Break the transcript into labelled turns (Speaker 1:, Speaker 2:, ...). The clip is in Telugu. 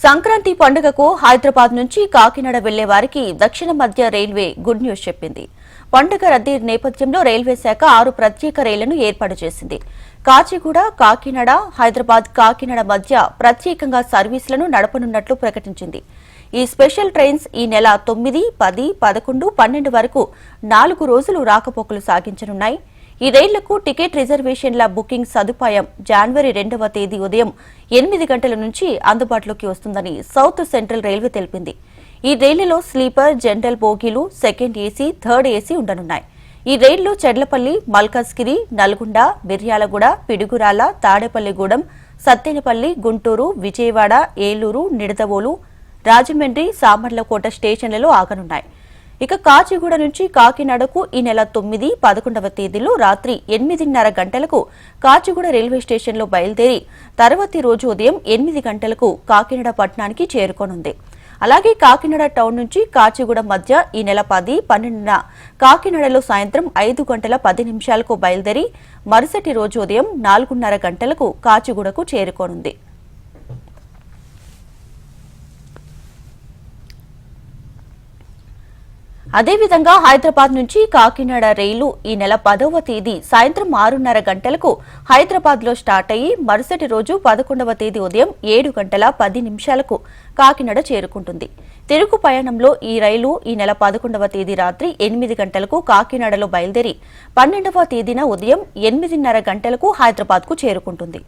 Speaker 1: సంక్రాంతి పండుగకు హైదరాబాద్ నుంచి కాకినాడ వెళ్లే వారికి దక్షిణ మధ్య రైల్వే గుడ్ న్యూస్ చెప్పింది. పండుగ రద్దీ నేపథ్యంలో రైల్వే శాఖ 6 ప్రత్యేక రైళ్లను ఏర్పాటు చేసింది. కాచిగూడ, కాకినాడ, హైదరాబాద్, కాకినాడ మధ్య ప్రత్యేకంగా సర్వీసులను నడపనున్నట్లు ప్రకటించింది. ఈ స్పెషల్ ట్రైన్స్ ఈ నెల 9, 10, 11, 12 వరకు 4 రోజులు రాకపోకలు సాగించనున్నాయి. ఈ రైళ్లకు టికెట్ రిజర్వేషన్ల బుకింగ్ సదుపాయం జనవరి 2వ తేదీ ఉదయం 8 గంటల నుంచి అందుబాటులోకి వస్తుందని సౌత్ సెంట్రల్ రైల్వే తెలిపింది. ఈ రైళ్లలో స్లీపర్, జనరల్ బోగీలు, సెకండ్ ఏసీ, థర్డ్ ఏసీ ఉండనున్నాయి. ఈ రైళ్లు చెర్లపల్లి, మల్కాజ్గిరి, నల్గొండ, మిర్యాలగూడ, పిడుగురాల, తాడేపల్లిగూడెం, సత్తెనపల్లి, గుంటూరు, విజయవాడ, ఏలూరు, నిడదవోలు, రాజమండ్రి, సామర్లకోట స్టేషన్లలో ఆగనున్నాయి. ఇక కాచిగూడ నుంచి కాకినాడకు ఈ నెల 9, 11వ తేదీలో రాత్రి 8:30 గంటలకు కాచిగూడ రైల్వే స్టేషన్లో బయలుదేరి తర్వాతి రోజు ఉదయం 8 గంటలకు కాకినాడ పట్టణానికి చేరుకోనుంది. అలాగే కాకినాడ టౌన్ నుంచి కాచిగూడ మధ్య ఈ నెల 10, 12న కాకినాడలో సాయంత్రం 5 గంటల 10 నిమిషాలకు బయలుదేరి మరుసటి రోజు ఉదయం 4:30 గంటలకు కాచిగూడకు చేరుకోనుంది. అదేవిధంగా హైదరాబాద్ నుంచి కాకినాడ రైలు ఈ నెల 10వ తేదీ సాయంత్రం 6:30 గంటలకు హైదరాబాద్ లో స్టార్ట్ అయ్యి మరుసటి రోజు 11వ తేదీ ఉదయం 7 గంటల 10 నిమిషాలకు కాకినాడ చేరుకుంటుంది. తిరుగు ప్రయాణంలో ఈ రైలు ఈ నెల 11వ తేదీ రాత్రి 8 గంటలకు కాకినాడలో బయలుదేరి 12వ తేదీన ఉదయం 8:30 గంటలకు హైదరాబాద్ కు చేరుకుంటుంది.